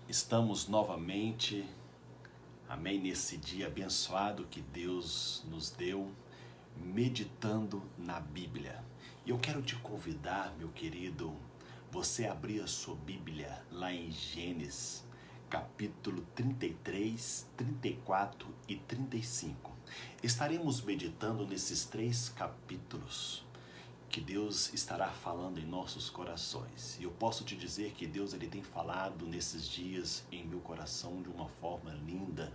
Estamos novamente, amém, nesse dia abençoado que Deus nos deu, meditando na Bíblia. E eu quero te convidar, meu querido, você abrir a sua Bíblia lá em Gênesis, capítulo 33, 34 e 35. Estaremos meditando nesses três capítulos que Deus estará falando em nossos corações. E eu posso te dizer que Deus ele tem falado nesses dias em meu coração de uma forma linda.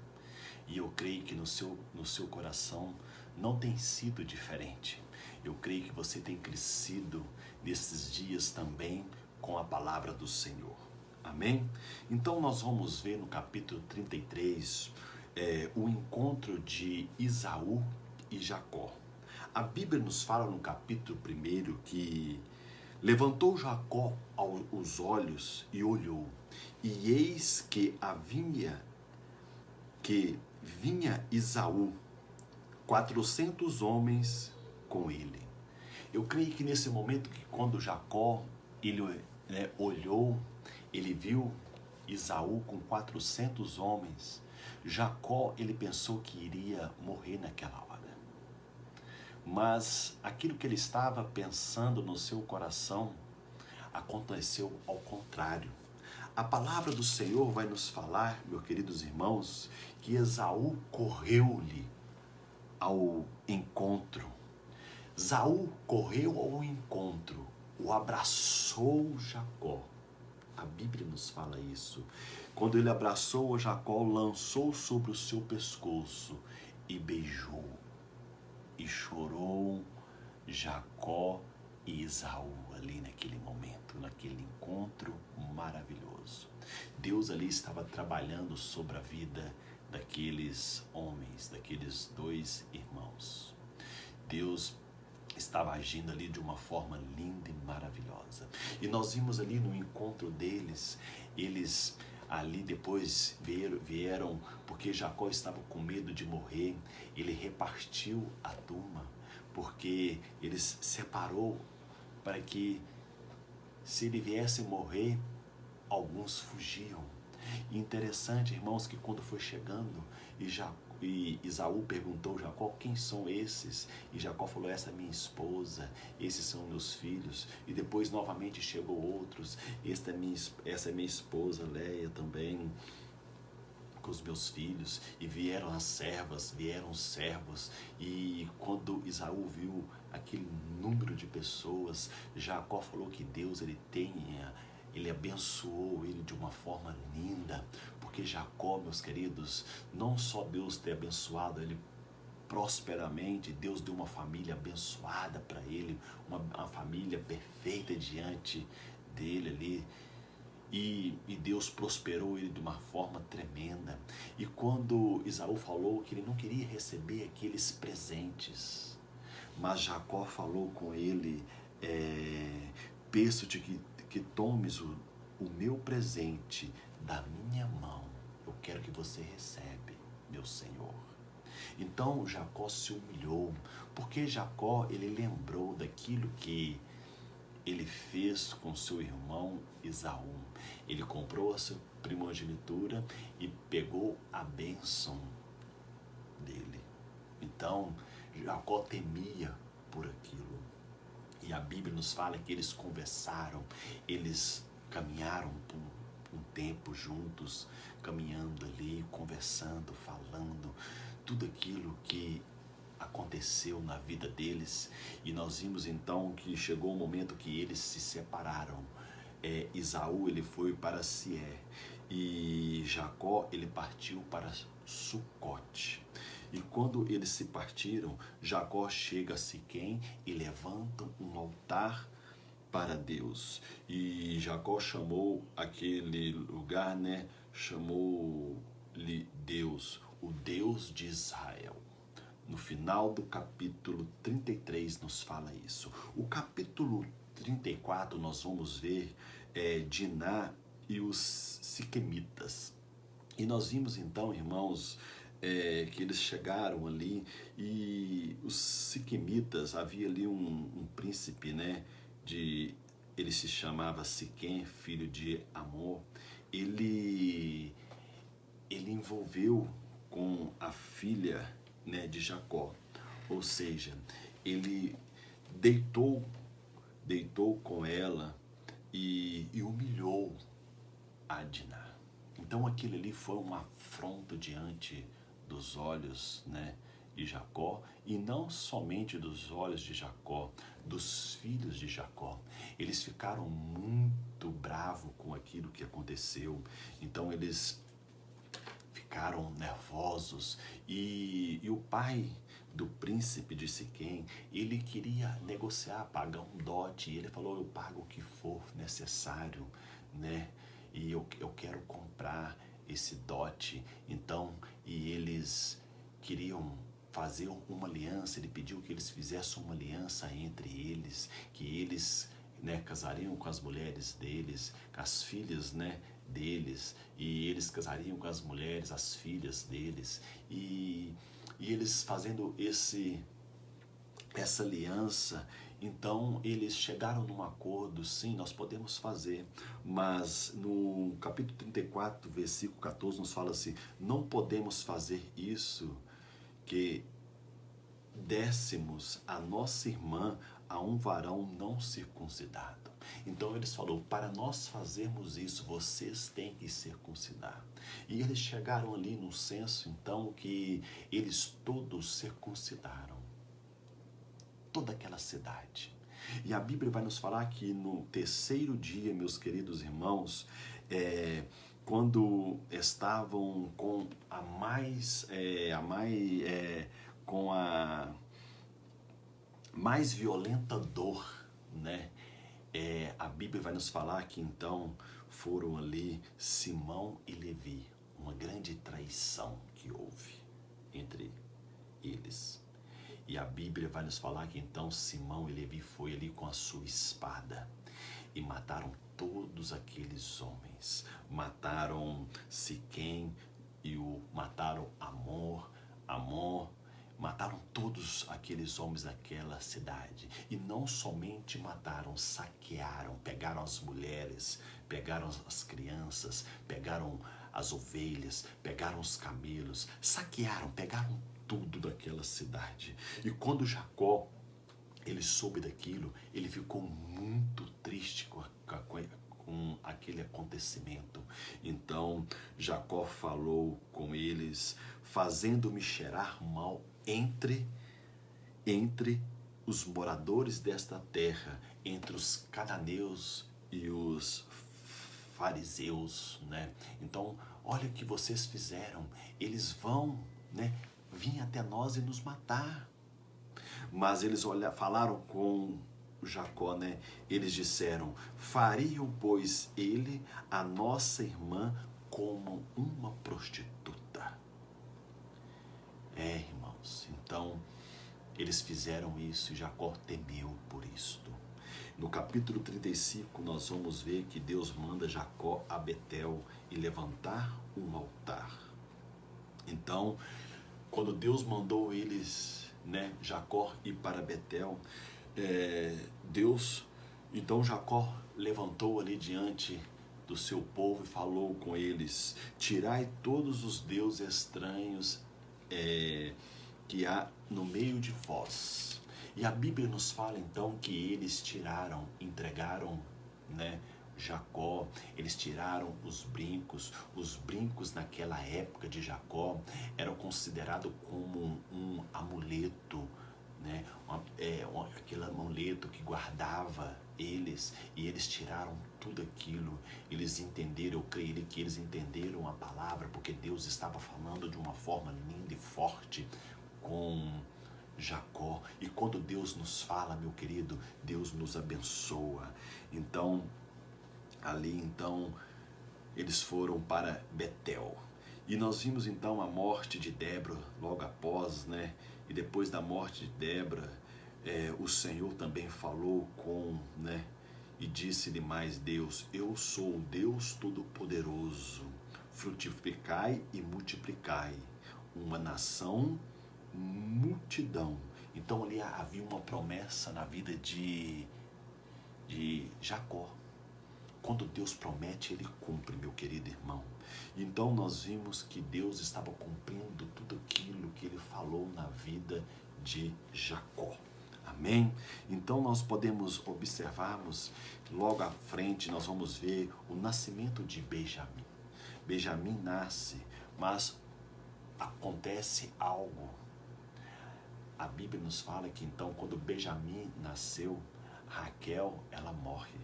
E eu creio que no seu coração não tem sido diferente. Eu creio que você tem crescido nesses dias também com a palavra do Senhor. Amém? Então nós vamos ver no capítulo 33 o encontro de Esaú e Jacó. A Bíblia nos fala no capítulo 1 que levantou Jacó os olhos e olhou, e eis que vinha Esaú, 400 homens com ele. Eu creio que nesse momento que quando Jacó ele olhou, ele viu Esaú com 400 homens, Jacó ele pensou que iria morrer naquela hora. Mas aquilo que ele estava pensando no seu coração aconteceu ao contrário. A palavra do Senhor vai nos falar, meus queridos irmãos, que Esaú correu-lhe ao encontro. Esaú correu ao encontro, o abraçou Jacó. A Bíblia nos fala isso. Quando ele abraçou Jacó, lançou sobre o seu pescoço e beijou. E chorou Jacó e Esaú ali naquele momento, naquele encontro maravilhoso. Deus ali estava trabalhando sobre a vida daqueles homens, daqueles dois irmãos. Deus estava agindo ali de uma forma linda e maravilhosa. E nós vimos ali no encontro deles, eles ali depois vieram, porque Jacó estava com medo de morrer, ele repartiu a turma, porque ele separou para que, se ele viesse morrer, alguns fugiam. E interessante, irmãos, que quando foi chegando, e Esaú perguntou a Jacó, quem são esses? E Jacó falou, essa é minha esposa, esses são meus filhos. E depois novamente chegou outros, essa é minha esposa, Leia também, com os meus filhos. E vieram as servas, vieram os servos. E quando Esaú viu aquele número de pessoas, Jacó falou que Deus ele abençoou ele de uma forma linda, porque Jacó, meus queridos, não só Deus ter abençoado ele prosperamente, Deus deu uma família abençoada para ele, uma família perfeita diante dele ali, e Deus prosperou ele de uma forma tremenda. E quando Esaú falou que ele não queria receber aqueles presentes, mas Jacó falou com ele, peço-te que tomes o meu presente da minha mão, eu quero que você recebe, meu Senhor. Então Jacó se humilhou, porque Jacó ele lembrou daquilo que ele fez com seu irmão Esaú. Ele comprou a sua primogenitura e pegou a bênção dele. Então Jacó temia por aquilo. E a Bíblia nos fala que eles conversaram, eles caminharam por um tempo juntos, caminhando ali, conversando, falando, tudo aquilo que aconteceu na vida deles. E nós vimos então que chegou o momento que eles se separaram. Esaú ele foi para Sié e Jacó ele partiu para Sucote. E quando eles se partiram, Jacó chega a Siquém e levanta um altar para Deus. E Jacó chamou aquele lugar, chamou-lhe Deus, o Deus de Israel. No final do capítulo 33 nos fala isso. O capítulo 34 nós vamos ver Diná e os siquemitas. E nós vimos então, irmãos, que eles chegaram ali e os siquemitas, havia ali um príncipe, ele se chamava Siquém, filho de Amor, ele envolveu com a filha, né, de Jacó, ou seja, ele deitou com ela e humilhou a Diná. Então aquilo ali foi uma afronta diante dos olhos, né, de Jacó, e não somente dos olhos de Jacó, dos filhos de Jacó. Eles ficaram muito bravos com aquilo que aconteceu, então eles ficaram nervosos, e o pai do príncipe de Siquém, ele queria negociar, pagar um dote, e ele falou: eu pago o que for necessário, né, e eu quero comprar esse dote. Então, e eles queriam fazer uma aliança, ele pediu que eles fizessem uma aliança entre eles, que eles, né, casariam com as mulheres deles, com as filhas, né, deles, e eles casariam com as mulheres, as filhas deles, e eles fazendo essa aliança, então eles chegaram num acordo: sim, nós podemos fazer, mas no capítulo 34, versículo 14, nos fala assim: não podemos fazer isso, que dessemos a nossa irmã a um varão não circuncidado. Então eles falaram: para nós fazermos isso, vocês têm que circuncidar. E eles chegaram ali no censo, então, que eles todos circuncidaram toda aquela cidade. E a Bíblia vai nos falar que no terceiro dia, meus queridos irmãos, quando estavam com com a mais violenta dor, né? A Bíblia vai nos falar que então foram ali Simão e Levi, uma grande traição que houve entre eles. E a Bíblia vai nos falar que então Simão e Levi foi ali com a sua espada e mataram todos aqueles homens. Mataram Siquém e mataram Amor, mataram todos aqueles homens daquela cidade. E não somente mataram, saquearam, pegaram as mulheres, pegaram as crianças, pegaram as ovelhas, pegaram os camelos, saquearam, pegaram tudo daquela cidade. E quando Jacó, ele soube daquilo, ele ficou muito triste com aquele acontecimento. Então Jacó falou com eles, fazendo-me cheirar mal entre os moradores desta terra, entre os cananeus e os fariseus, né? Então, olha o que vocês fizeram. Eles vão, né, vir até nós e nos matar. Mas eles falaram com Jacó, né? Eles disseram: fariam, pois, ele a nossa irmã como uma prostituta. Irmãos, então eles fizeram isso e Jacó temeu por isto. No capítulo 35, nós vamos ver que Deus manda Jacó a Betel e levantar um altar. Então, quando Deus mandou eles, né, Jacó ir para Betel, então Jacó levantou ali diante do seu povo e falou com eles: tirai todos os deuses estranhos que há no meio de vós. E a Bíblia nos fala então que eles entregaram, né, Jacó, eles tiraram os brincos. Os brincos naquela época de Jacó eram considerados como um amuleto, né? Aquele amuleto que guardava eles, e eles tiraram tudo aquilo. Eles entenderam, eu creio que eles entenderam a palavra, porque Deus estava falando de uma forma linda e forte com Jacó. E quando Deus nos fala, meu querido, Deus nos abençoa. Então, eles foram para Betel. E nós vimos então a morte de Débora logo após, né? E depois da morte de Débora, o Senhor também falou né? E disse-lhe mais Deus: eu sou o Deus Todo-Poderoso, frutificai e multiplicai, uma nação, multidão. Então ali havia uma promessa na vida de Jacó. Quando Deus promete, Ele cumpre, meu querido irmão. Então nós vimos que Deus estava cumprindo tudo aquilo que Ele falou na vida de Jacó. Amém? Então nós podemos observarmos, logo à frente nós vamos ver o nascimento de Benjamim. Benjamim nasce, mas acontece algo. A Bíblia nos fala que então quando Benjamim nasceu, Raquel, ela morre.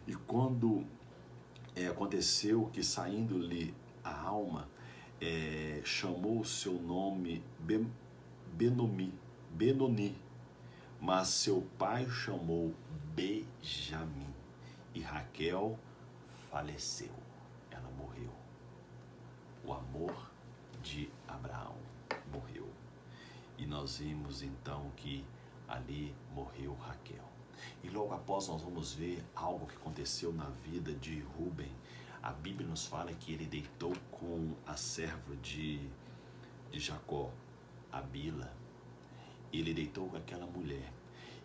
E quando aconteceu que saindo-lhe a alma, chamou o seu nome Benoni, mas seu pai chamou Benjamim. E Raquel faleceu, ela morreu. O amor de Abraão morreu. E nós vimos então que ali morreu Raquel. E logo após nós vamos ver algo que aconteceu na vida de Rúben. A Bíblia nos fala que ele deitou com a serva de Jacó, a Bila. Ele deitou com aquela mulher.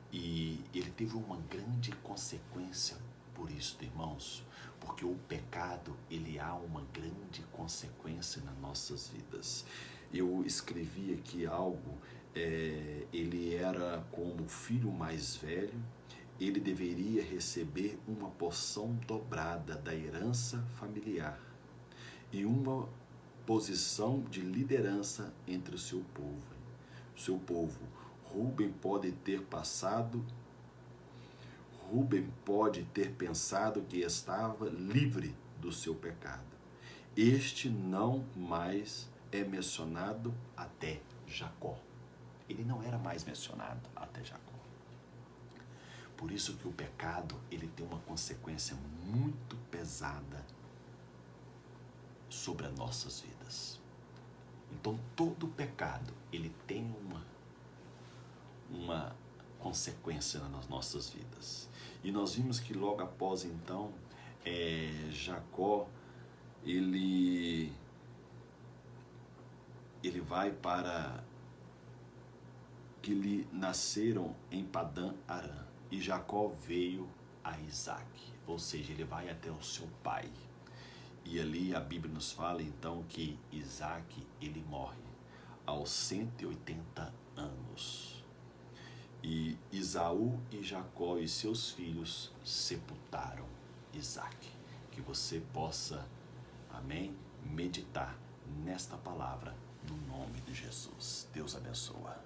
E ele teve uma grande consequência por isso, irmãos. Porque o pecado, ele há uma grande consequência nas nossas vidas. Eu escrevi aqui algo, ele era como o filho mais velho, ele deveria receber uma porção dobrada da herança familiar e uma posição de liderança entre o seu povo. Rúben pode ter pensado que estava livre do seu pecado. Este não mais é mencionado até Jacó. Ele não era mais mencionado até Jacó. Por isso que o pecado, ele tem uma consequência muito pesada sobre as nossas vidas. Então, todo pecado, ele tem uma consequência nas nossas vidas. E nós vimos que logo após, então, Jacó, ele vai para que lhe nasceram em Padã Arã. E Jacó veio a Isaac, ou seja, ele vai até o seu pai. E ali a Bíblia nos fala então que Isaac, ele morre aos 180 anos. E Esaú e Jacó e seus filhos sepultaram Isaac. Que você possa, amém, meditar nesta palavra no nome de Jesus. Deus abençoa.